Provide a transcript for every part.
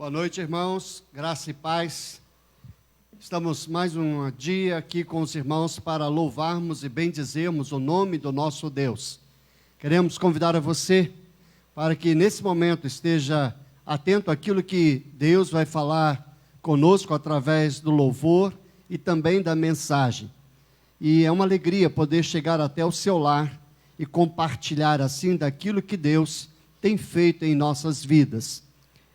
Boa noite, irmãos. Graça e paz. Estamos mais um dia aqui com os irmãos para louvarmos e bendizermos o nome do nosso Deus. Queremos convidar a você para que nesse momento esteja atento àquilo que Deus vai falar conosco através do louvor e também da mensagem. E é uma alegria poder chegar até o seu lar e compartilhar assim daquilo que Deus tem feito em nossas vidas.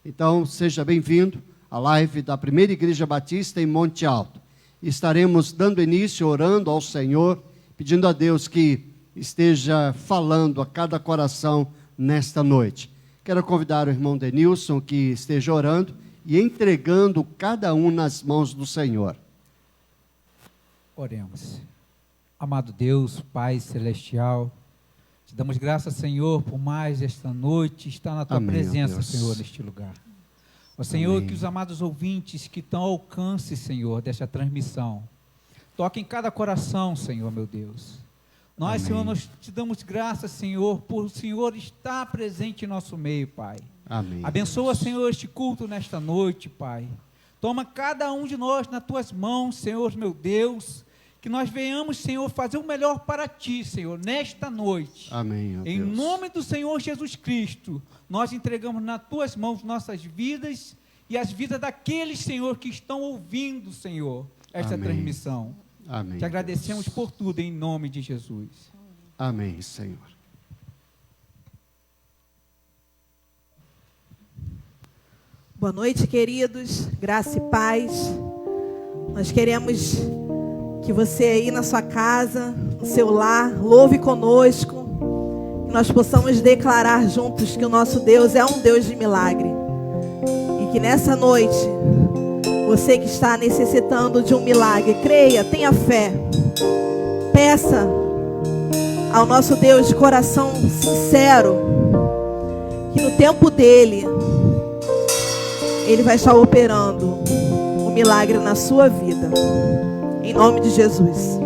Então, seja bem-vindo à live da Primeira Igreja Batista em Monte Alto. Estaremos dando início, orando ao Senhor, pedindo a Deus que esteja falando a cada coração nesta noite. Quero convidar o irmão Denilson que esteja orando e entregando cada um nas mãos do Senhor. Oremos. Amado Deus, Pai Celestial, te damos graças, Senhor, por mais esta noite estar na Tua presença, Senhor, neste lugar. Ó Senhor, que os amados ouvintes que estão ao alcance, Senhor, desta transmissão, toquem cada coração, Senhor, meu Deus. Nós, Senhor, nós te damos graças, Senhor, por o Senhor estar presente em nosso meio, Pai. Amém. Abençoa, Senhor, este culto nesta noite, Pai. Toma cada um de nós nas Tuas mãos, Senhor, meu Deus, que nós venhamos, Senhor, fazer o melhor para Ti, Senhor, nesta noite. Amém, ó Em Deus. nome do Senhor Jesus Cristo, nós entregamos nas Tuas mãos nossas vidas e as vidas daqueles, Senhor, que estão ouvindo, Senhor, esta Amém. transmissão. Amém. Te agradecemos por tudo, em nome de Jesus. Amém, Senhor. Boa noite, queridos, graça e paz. Nós queremos que você aí na sua casa, no seu lar, louve conosco, que nós possamos declarar juntos que o nosso Deus é um Deus de milagre. E que nessa noite, você que está necessitando de um milagre, creia, tenha fé, peça ao nosso Deus de coração sincero, que no tempo dele, Ele vai estar operando um milagre na sua vida. Em nome de Jesus.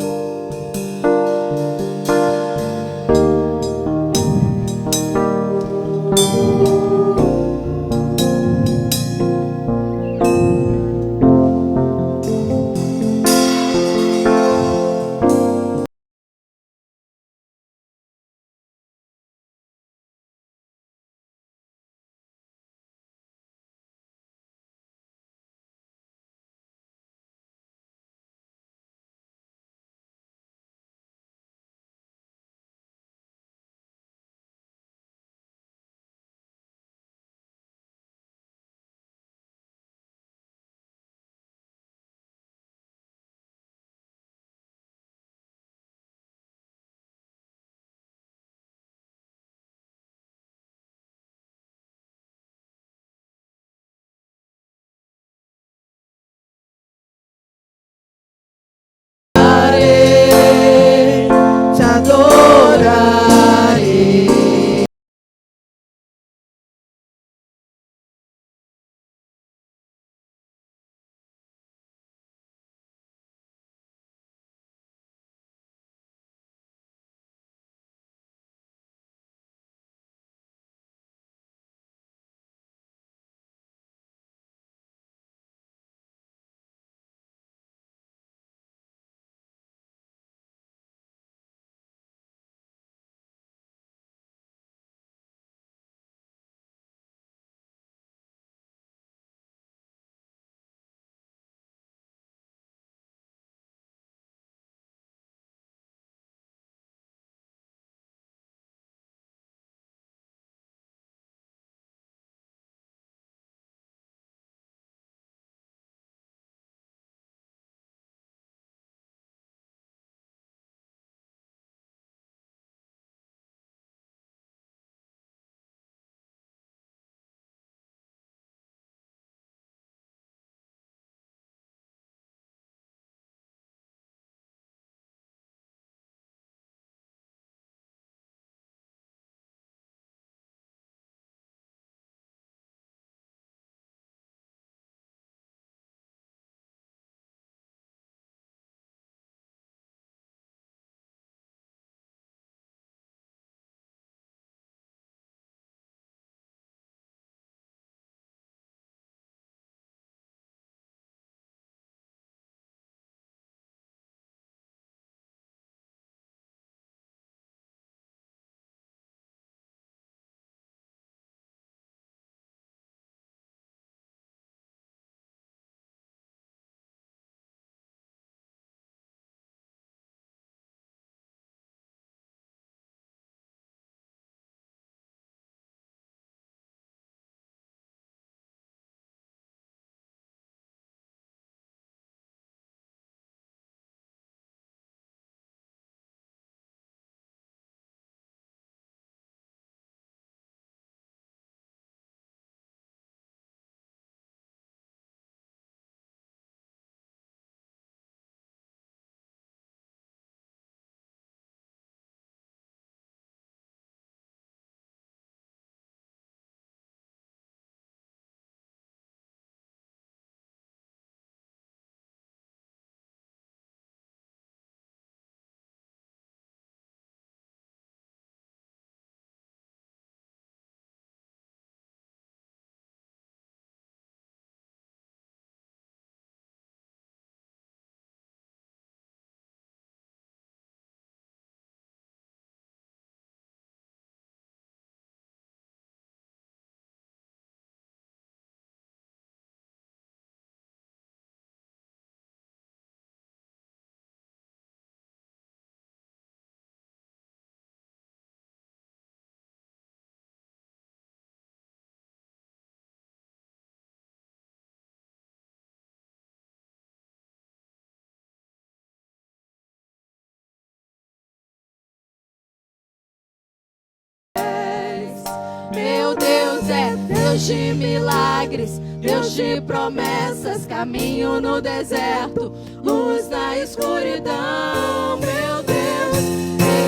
Meu Deus é Deus de milagres, Deus de promessas, caminho no deserto, luz na escuridão. Meu Deus,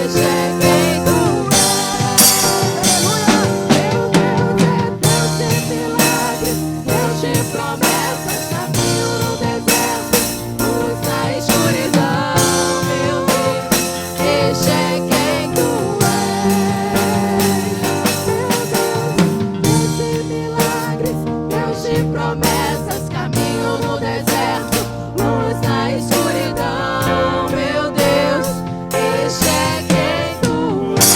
este é quem tu promessas, caminho no deserto, luz na escuridão. Meu Deus, este é quem tu és. Meu Deus, Deus de milagres, Deus de promessas, caminho no deserto, luz na escuridão. Meu Deus, este é quem tu és.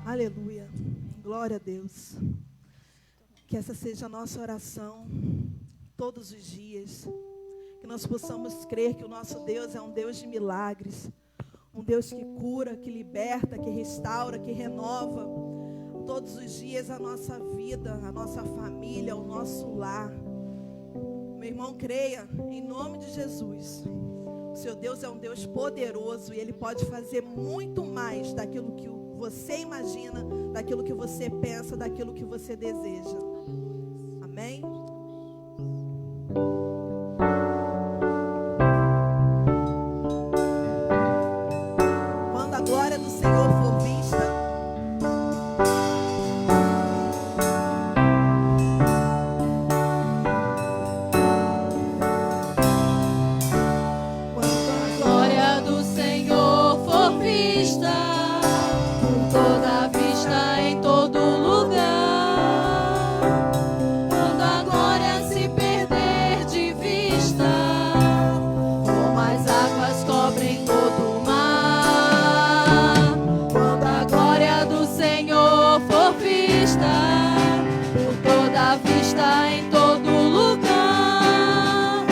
Aleluia. Glória a Deus. Que essa seja a nossa oração todos os dias. Que nós possamos crer que o nosso Deus é um Deus de milagres. Um Deus que cura, que liberta, que restaura, que renova todos os dias a nossa vida, a nossa família, o nosso lar. Meu irmão, creia em nome de Jesus. O seu Deus é um Deus poderoso e Ele pode fazer muito mais daquilo que você imagina, daquilo que você pensa, daquilo que você deseja. Amém? Quando a glória do Senhor for vista, Quando a glória do Senhor for vista, por toda vista em todo lugar. Quando a glória se perder de vista, como as águas cobrem todo o mar. Quando a glória do Senhor for vista, por toda vista em todo lugar.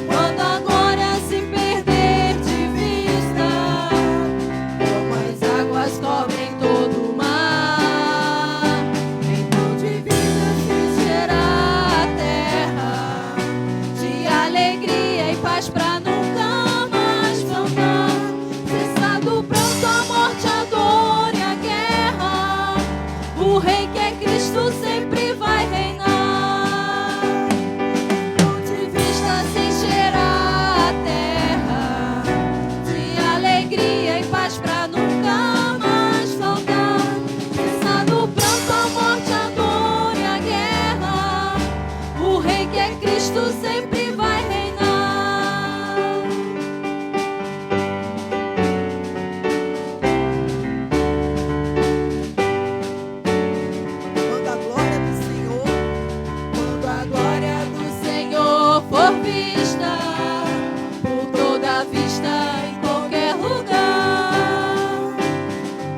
Quando a glória se perder de vista, como as águas cobrem todo o mar. Então de vida se encherá a terra, de alegria e paz pra nunca mais faltar. Cessado o pranto, a morte, a dor e a guerra, o Rei que é Cristo sempre vai reinar. De vista se encherá a terra, de alegria e paz pra nunca mais faltar. Cessado o pranto, a morte, a dor e a guerra, o Rei que é Cristo sempre vai reinar. quando a glória do Senhor, Quando a glória do Senhor for vista, por toda vista em qualquer lugar.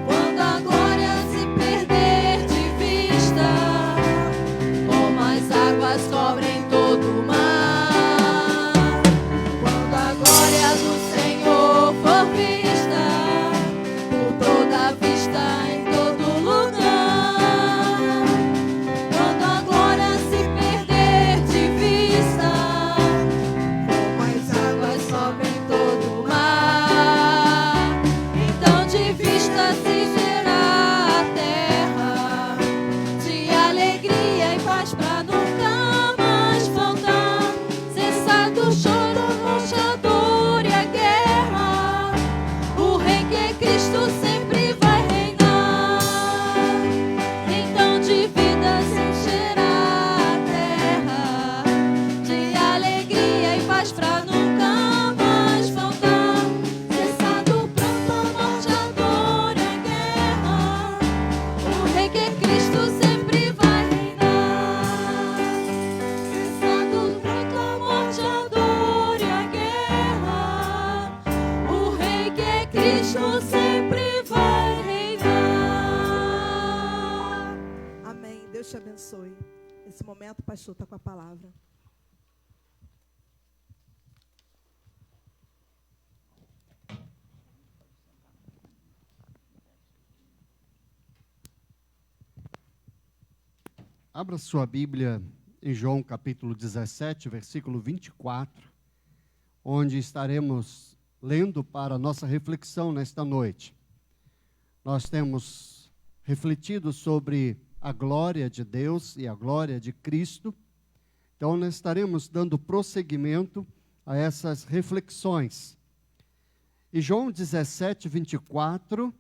Quando a glória se perder de vista, como as águas cobrem todo o mar. Quando a glória do Senhor for vista, por toda vista em todo lugar. Quando a glória se perder de vista, como as águas cobrem todo o mar. Então de vista se encherá a terra, de alegria e paz pra nunca mais faltar. Cessado o choro, a morte, a dor e a guerra, o Rei que é Cristo sempre vai reinar. Então de vida se encherá a terra, de alegria e paz pra nunca mais faltar. Cessado o pranto, a morte, a dor e a guerra, o Rei que é Cristo sempre vai reinar. Cessado o pranto, a morte, a dor e a guerra, o Rei que é Cristo sempre vai reinar. amém. Deus te abençoe. Nesse momento, o pastor está com a palavra. Abra sua Bíblia em João capítulo 17, versículo 24, onde estaremos lendo para a nossa reflexão nesta noite. nós temos refletido sobre a glória de Deus e a glória de Cristo. Então, nós estaremos dando prosseguimento a essas reflexões. E João 17, 24,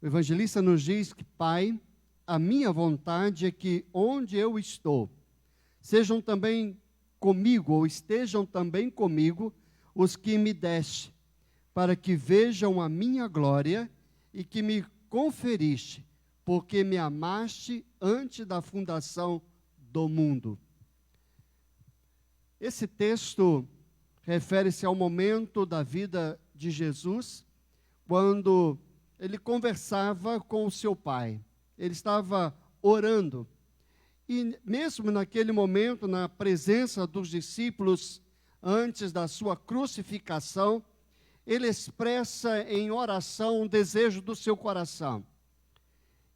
o evangelista nos diz que, Pai, a minha vontade é que onde eu estou, sejam também comigo, ou estejam também comigo, os que me deste, para que vejam a minha glória e que me conferiste, porque me amaste antes da fundação do mundo. Esse texto refere-se ao momento da vida de Jesus, quando ele conversava com o seu Pai. Ele estava orando. E mesmo naquele momento, na presença dos discípulos, antes da sua crucificação, ele expressa em oração um desejo do seu coração.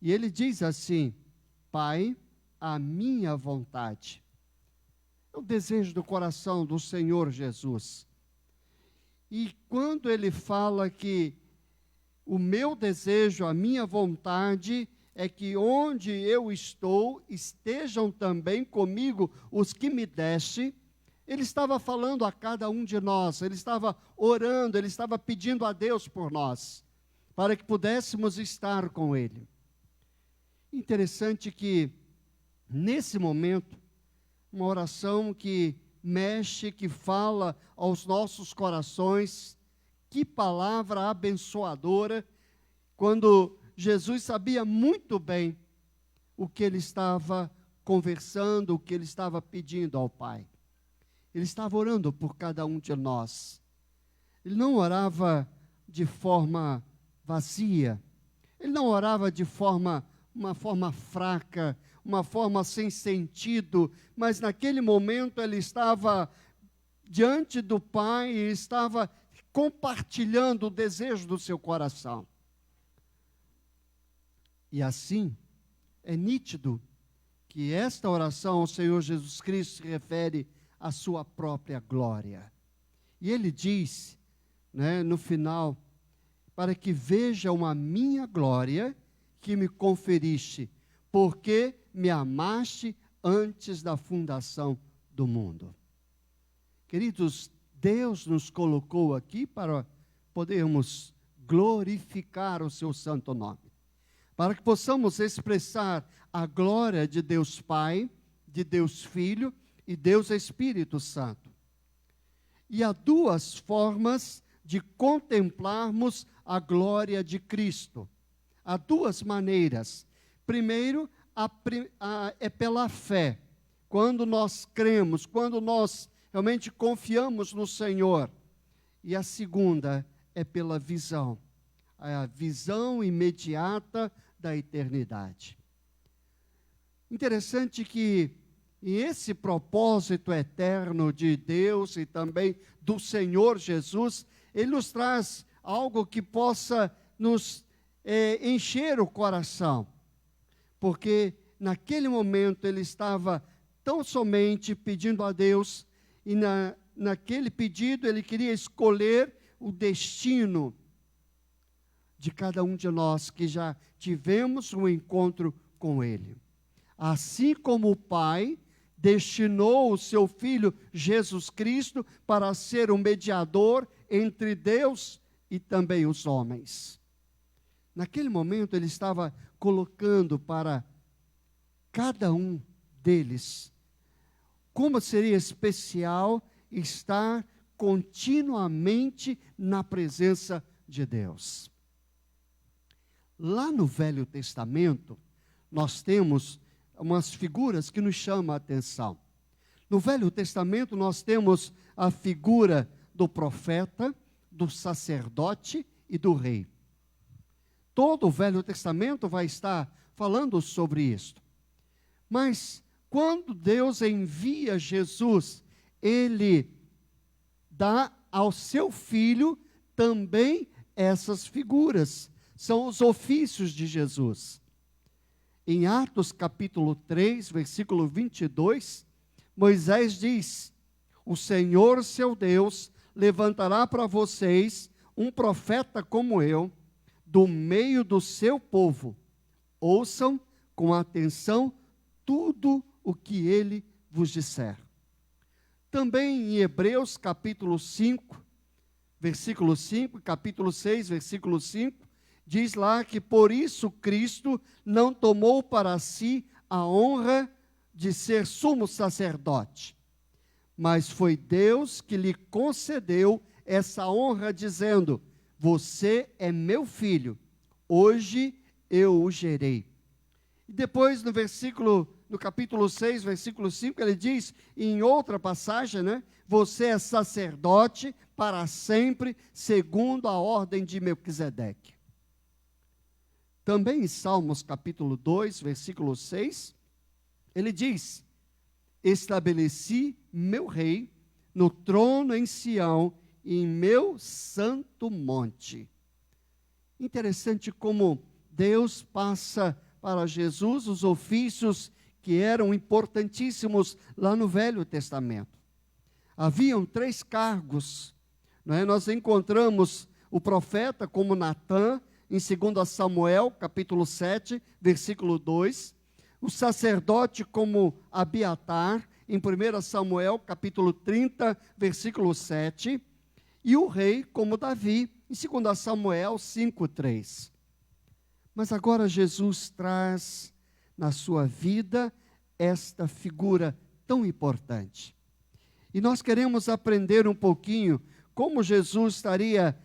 E ele diz assim: Pai, a minha vontade. É o desejo do coração do Senhor Jesus. E quando ele fala que o meu desejo, a minha vontade, é que onde eu estou, estejam também comigo os que me deste, ele estava falando a cada um de nós, ele estava orando, ele estava pedindo a Deus por nós, para que pudéssemos estar com ele. Interessante que, nesse momento, uma oração que mexe, que fala aos nossos corações, que palavra abençoadora, quando Jesus sabia muito bem o que ele estava conversando, o que ele estava pedindo ao Pai. Ele estava orando por cada um de nós. Ele não orava de forma vazia. Ele não orava de uma forma fraca, uma forma sem sentido, mas naquele momento ele estava diante do Pai e estava compartilhando o desejo do seu coração. E assim, é nítido que esta oração ao Senhor Jesus Cristo se refere à sua própria glória. E ele diz, no final, para que vejam a minha glória que me conferiste, porque me amaste antes da fundação do mundo. Queridos, Deus nos colocou aqui para podermos glorificar o seu santo nome, para que possamos expressar a glória de Deus Pai, de Deus Filho e Deus Espírito Santo. E há duas formas de contemplarmos a glória de Cristo. Há duas maneiras. Primeiro, é pela fé. Quando nós cremos, quando nós realmente confiamos no Senhor. E a segunda é pela visão. A visão imediata da eternidade. Interessante que esse propósito eterno de Deus e também do Senhor Jesus, ele nos traz algo que possa nos encher o coração. Porque naquele momento ele estava tão somente pedindo a Deus, e naquele pedido ele queria escolher o destino de cada um de nós que já tivemos um encontro com ele. Assim como o Pai destinou o seu Filho Jesus Cristo para ser um mediador entre Deus e também os homens. Naquele momento ele estava colocando para cada um deles como seria especial estar continuamente na presença de Deus. Lá no Velho Testamento, nós temos umas figuras que nos chamam a atenção. No Velho Testamento, nós temos a figura do profeta, do sacerdote e do rei. Todo o Velho Testamento vai estar falando sobre isso. Mas, quando Deus envia Jesus, Ele dá ao seu Filho também essas figuras. São os ofícios de Jesus. Em Atos capítulo 3, versículo 22, Moisés diz: o Senhor seu Deus levantará para vocês um profeta como eu, do meio do seu povo. Ouçam com atenção tudo o que ele vos disser. Também em Hebreus capítulo 5, versículo 5, capítulo 6, versículo 5, diz lá que por isso Cristo não tomou para si a honra de ser sumo sacerdote, mas foi Deus que lhe concedeu essa honra, dizendo: você é meu filho, hoje eu o gerei. E depois no capítulo 6, versículo 5, ele diz, em outra passagem, você é sacerdote para sempre, segundo a ordem de Melquisedeque. Também em Salmos capítulo 2, versículo 6, ele diz: estabeleci meu rei no trono em Sião, em meu santo monte. Interessante como Deus passa para Jesus os ofícios que eram importantíssimos lá no Velho Testamento. Haviam 3 cargos. Nós encontramos o profeta como Natã, em 2 Samuel, capítulo 7, versículo 2. O sacerdote como Abiatar, em 1 Samuel, capítulo 30, versículo 7. E o rei como Davi, em 2 Samuel 5, 3. Mas agora Jesus traz na sua vida esta figura tão importante. E nós queremos aprender um pouquinho como Jesus estaria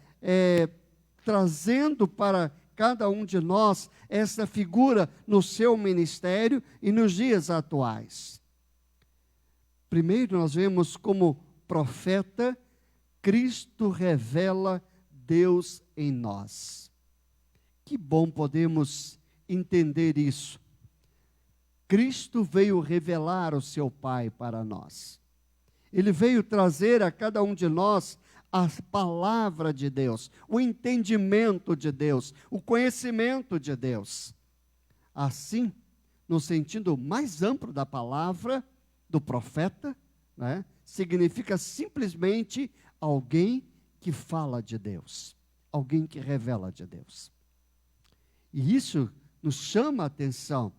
trazendo para cada um de nós essa figura no seu ministério e nos dias atuais. Primeiro nós vemos como profeta, Cristo revela Deus em nós. Que bom podemos entender isso. Cristo veio revelar o seu Pai para nós. Ele veio trazer a cada um de nós a palavra de Deus, o entendimento de Deus, o conhecimento de Deus. Assim, no sentido mais amplo da palavra, do profeta, significa simplesmente alguém que fala de Deus, alguém que revela de Deus. E isso nos chama a atenção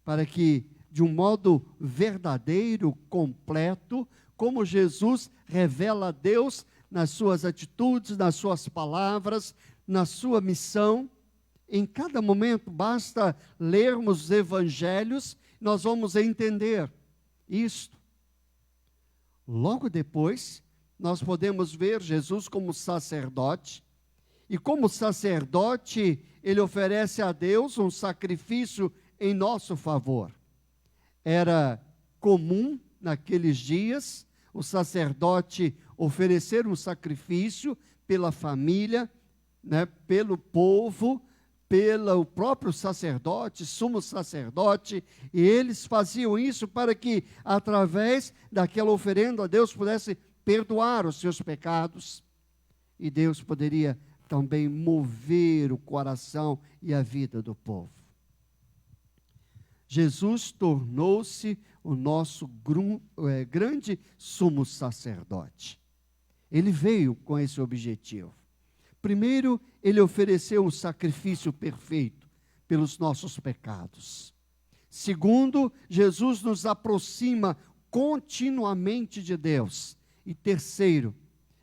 para que, de um modo verdadeiro, completo, como Jesus revela Deus nas suas atitudes, nas suas palavras, na sua missão. Em cada momento, basta lermos os evangelhos, nós vamos entender isto. Logo depois, nós podemos ver Jesus como sacerdote, e como sacerdote, ele oferece a Deus um sacrifício em nosso favor. Era comum naqueles dias o sacerdote oferecer um sacrifício pela família, pelo povo, pelo próprio sacerdote, sumo sacerdote, e eles faziam isso para que, através daquela oferenda, Deus pudesse perdoar os seus pecados, e Deus poderia também mover o coração e a vida do povo. Jesus tornou-se o nosso grande sumo sacerdote. Ele veio com esse objetivo. Primeiro, ele ofereceu um sacrifício perfeito pelos nossos pecados. Segundo, Jesus nos aproxima continuamente de Deus. E terceiro,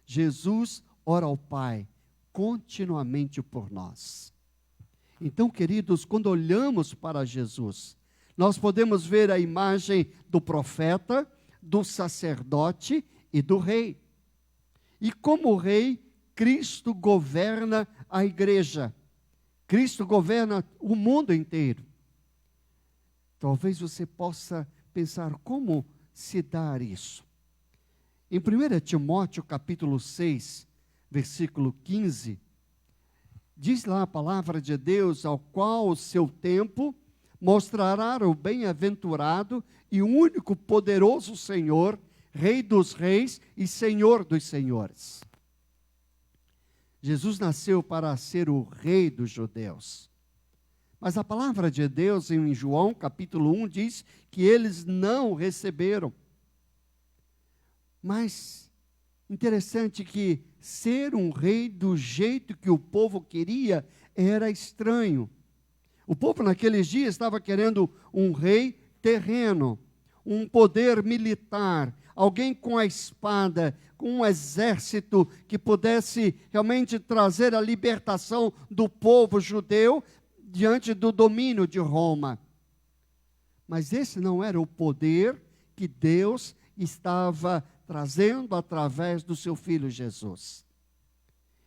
Jesus ora ao Pai continuamente por nós. Então, queridos, quando olhamos para Jesus, nós podemos ver a imagem do profeta, do sacerdote e do rei. E como rei, Cristo governa a igreja. Cristo governa o mundo inteiro. Talvez você possa pensar como se dar isso. Em 1 Timóteo capítulo 6, versículo 15, diz lá a palavra de Deus, ao qual o seu tempo mostrará o bem-aventurado e único poderoso Senhor, Rei dos reis e Senhor dos senhores. Jesus nasceu para ser o rei dos judeus. Mas a palavra de Deus em João capítulo 1 diz que eles não o receberam. Mas interessante que ser um rei do jeito que o povo queria era estranho. O povo naqueles dias estava querendo um rei terreno, um poder militar, alguém com a espada, com um exército que pudesse realmente trazer a libertação do povo judeu diante do domínio de Roma. Mas esse não era o poder que Deus estava trazendo através do seu Filho Jesus.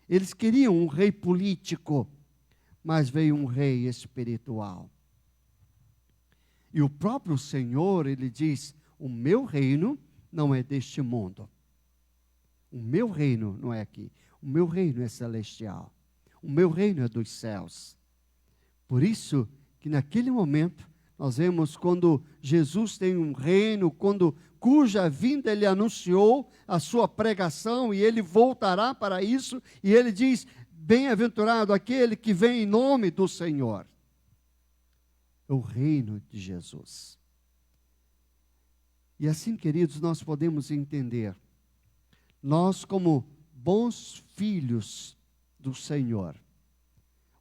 Eles queriam um rei político, mas veio um rei espiritual. E o próprio Senhor, ele diz, o meu reino não é deste mundo. O meu reino não é aqui. O meu reino é celestial. O meu reino é dos céus. Por isso que naquele momento, nós vemos quando Jesus tem um reino, cuja vinda ele anunciou a sua pregação, e ele voltará para isso, e ele diz, bem-aventurado aquele que vem em nome do Senhor. É o reino de Jesus. E assim, queridos, nós podemos entender, nós como bons filhos do Senhor,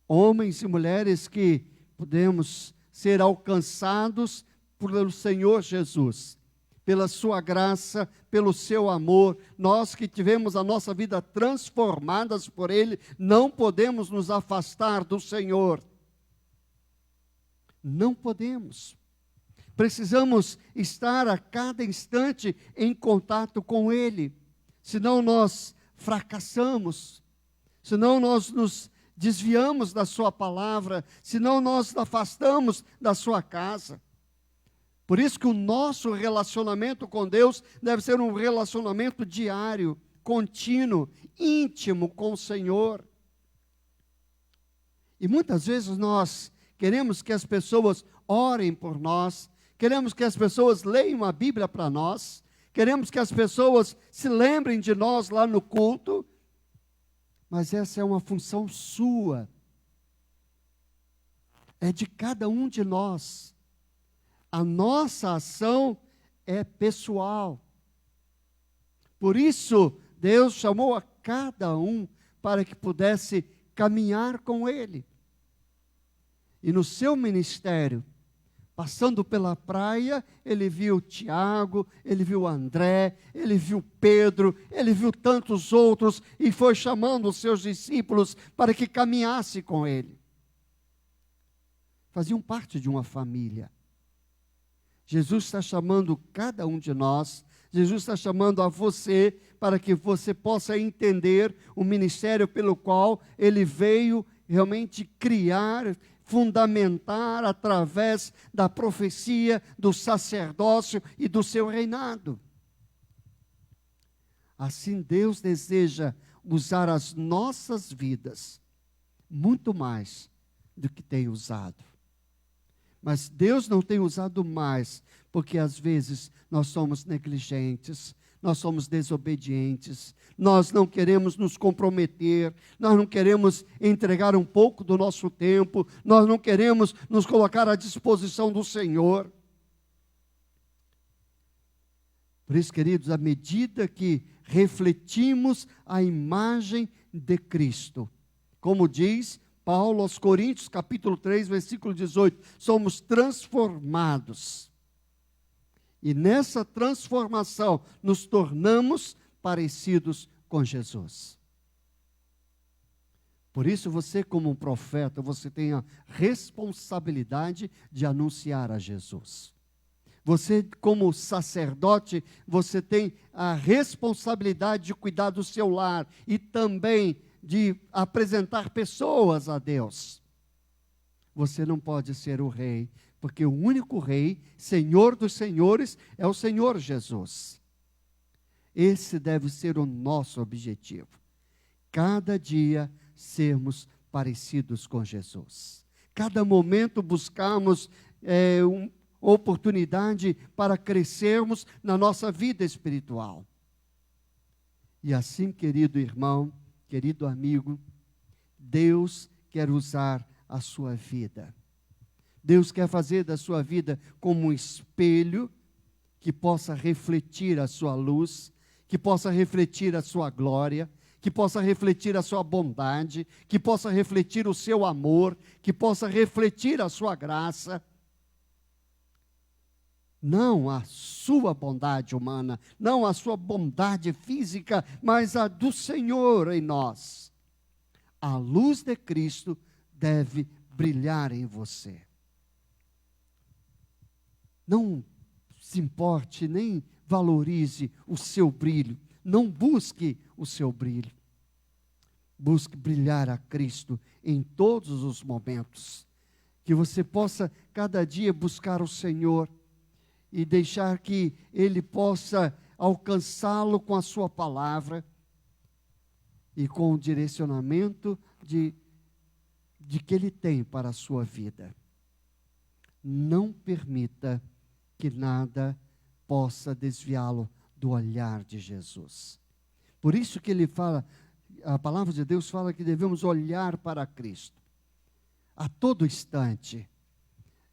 homens e mulheres que podemos ser alcançados pelo Senhor Jesus, pela sua graça, pelo seu amor, nós que tivemos a nossa vida transformadas por Ele, não podemos nos afastar do Senhor. Não podemos. Precisamos estar a cada instante em contato com Ele, senão nós fracassamos, senão nós nos desviamos da sua palavra, senão nós nos afastamos da sua casa. Por isso que o nosso relacionamento com Deus deve ser um relacionamento diário, contínuo, íntimo com o Senhor. E muitas vezes nós queremos que as pessoas orem por nós, queremos que as pessoas leiam a Bíblia para nós, queremos que as pessoas se lembrem de nós lá no culto, mas essa é uma função sua, é de cada um de nós. A nossa ação é pessoal. Por isso, Deus chamou a cada um para que pudesse caminhar com Ele. E no seu ministério, passando pela praia, ele viu Tiago, ele viu André, ele viu Pedro, ele viu tantos outros, e foi chamando os seus discípulos para que caminhasse com ele. Faziam parte de uma família. Jesus está chamando cada um de nós, Jesus está chamando a você, para que você possa entender o ministério pelo qual ele veio realmente criar, fundamentar através da profecia, do sacerdócio e do seu reinado. Assim, Deus deseja usar as nossas vidas muito mais do que tem usado. Mas Deus não tem usado mais, porque às vezes nós somos negligentes, nós somos desobedientes, nós não queremos nos comprometer, nós não queremos entregar um pouco do nosso tempo, nós não queremos nos colocar à disposição do Senhor. Por isso, queridos, à medida que refletimos a imagem de Cristo, como diz Paulo aos Coríntios, capítulo 3, versículo 18, somos transformados. E nessa transformação, nos tornamos parecidos com Jesus. Por isso, você como um profeta, você tem a responsabilidade de anunciar a Jesus. Você como sacerdote, você tem a responsabilidade de cuidar do seu lar e também de apresentar pessoas a Deus. Você não pode ser o rei, porque o único rei, Senhor dos senhores, é o Senhor Jesus. Esse deve ser o nosso objetivo. Cada dia sermos parecidos com Jesus. Cada momento buscarmos oportunidade para crescermos na nossa vida espiritual. E assim, querido irmão, querido amigo, Deus quer usar a sua vida. Deus quer fazer da sua vida como um espelho que possa refletir a sua luz, que possa refletir a sua glória, que possa refletir a sua bondade, que possa refletir o seu amor, que possa refletir a sua graça. Não a sua bondade humana, não a sua bondade física, mas a do Senhor em nós. A luz de Cristo deve brilhar em você. Não se importe, nem valorize o seu brilho. Não busque o seu brilho. Busque brilhar a Cristo em todos os momentos. Que você possa cada dia buscar o Senhor e deixar que Ele possa alcançá-lo com a sua palavra e com o direcionamento de que Ele tem para a sua vida. Não permita que nada possa desviá-lo do olhar de Jesus. Por isso que ele fala, a palavra de Deus fala que devemos olhar para Cristo a todo instante.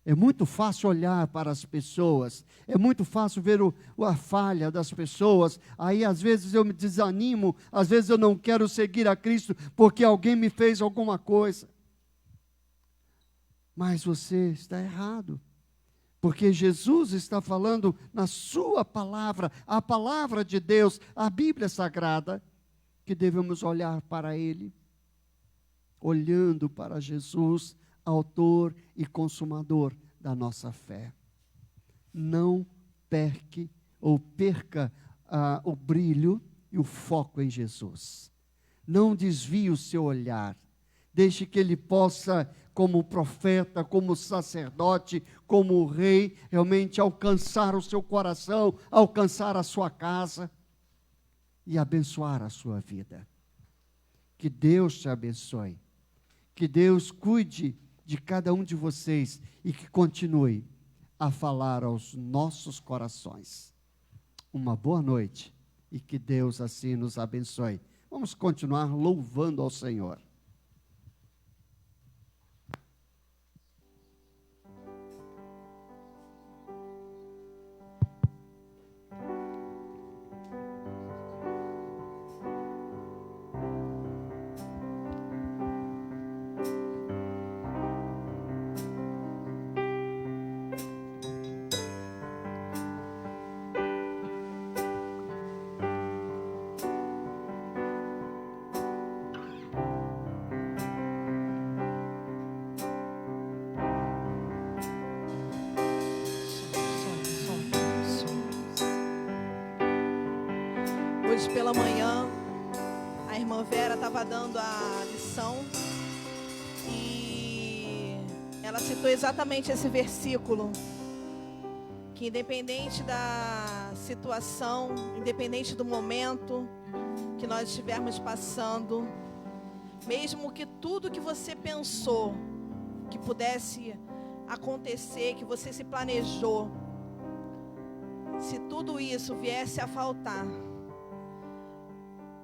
É muito fácil olhar para as pessoas, é muito fácil ver a falha das pessoas. Aí às vezes eu me desanimo, às vezes eu não quero seguir a Cristo porque alguém me fez alguma coisa. Mas você está errado. Porque Jesus está falando na sua palavra, a palavra de Deus, a Bíblia Sagrada, que devemos olhar para Ele, olhando para Jesus, autor e consumador da nossa fé. Não perca o brilho e o foco em Jesus. Não desvie o seu olhar. Deixe que Ele possa, como profeta, como sacerdote, como rei, realmente alcançar o seu coração, alcançar a sua casa e abençoar a sua vida. Que Deus te abençoe. Que Deus cuide de cada um de vocês e que continue a falar aos nossos corações. Uma boa noite e que Deus assim nos abençoe. Vamos continuar louvando ao Senhor. Hoje pela manhã, a irmã Vera estava dando a lição e ela citou exatamente esse versículo, que independente da situação, independente do momento que nós estivermos passando, mesmo que tudo que você pensou que pudesse acontecer, que você se planejou, se tudo isso viesse a faltar,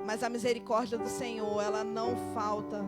mas a misericórdia do Senhor, ela não falta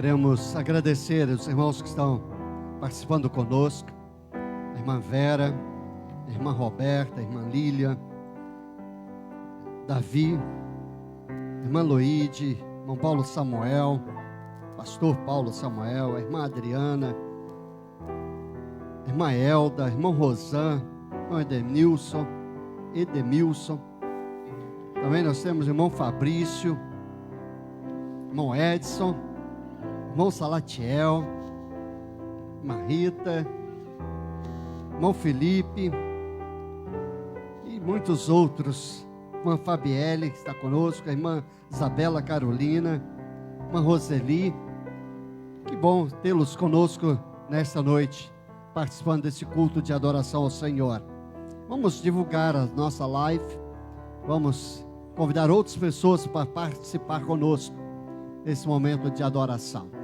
Queremos agradecer os irmãos que estão participando conosco, a irmã Vera, a irmã Roberta, a irmã Lília, Davi, a irmã Loide, irmão Paulo Samuel, pastor Paulo Samuel, a irmã Adriana, a irmã Elda, irmão Rosan, irmão Edemilson. Também nós temos o irmão Fabrício, irmão Edson, irmão Salatiel, irmã Rita, irmão Felipe e muitos outros. Irmã Fabielle, que está conosco, a irmã Isabela Carolina, irmã Roseli. Que bom tê-los conosco nesta noite, participando desse culto de adoração ao Senhor. Vamos divulgar a nossa live, vamos convidar outras pessoas para participar conosco nesse momento de adoração.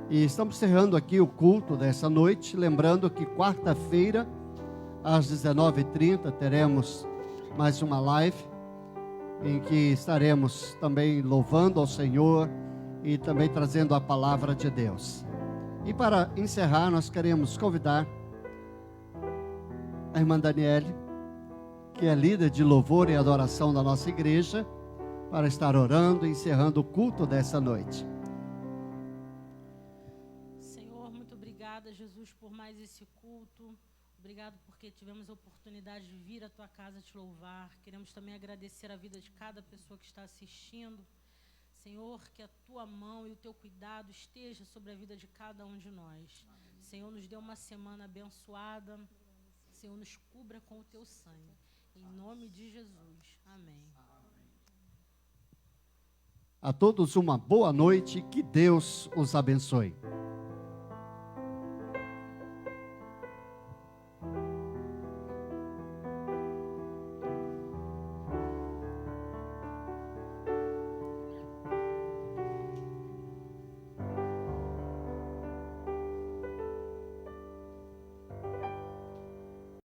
E estamos encerrando aqui o culto dessa noite, lembrando que quarta-feira, às 19h30, teremos mais uma live, em que estaremos também louvando ao Senhor e também trazendo a palavra de Deus. E para encerrar, nós queremos convidar a irmã Daniele, que é líder de louvor e adoração da nossa igreja, para estar orando e encerrando o culto dessa noite. Senhor, muito obrigada, Jesus, por mais esse culto. Obrigado porque tivemos a oportunidade de vir à Tua casa te louvar. Queremos também agradecer a vida de cada pessoa que está assistindo. Senhor, que a Tua mão e o Teu cuidado esteja sobre a vida de cada um de nós. Senhor, nos dê uma semana abençoada. Senhor, nos cubra com o Teu sangue. Em nome de Jesus. Amém. A todos uma boa noite, que Deus os abençoe.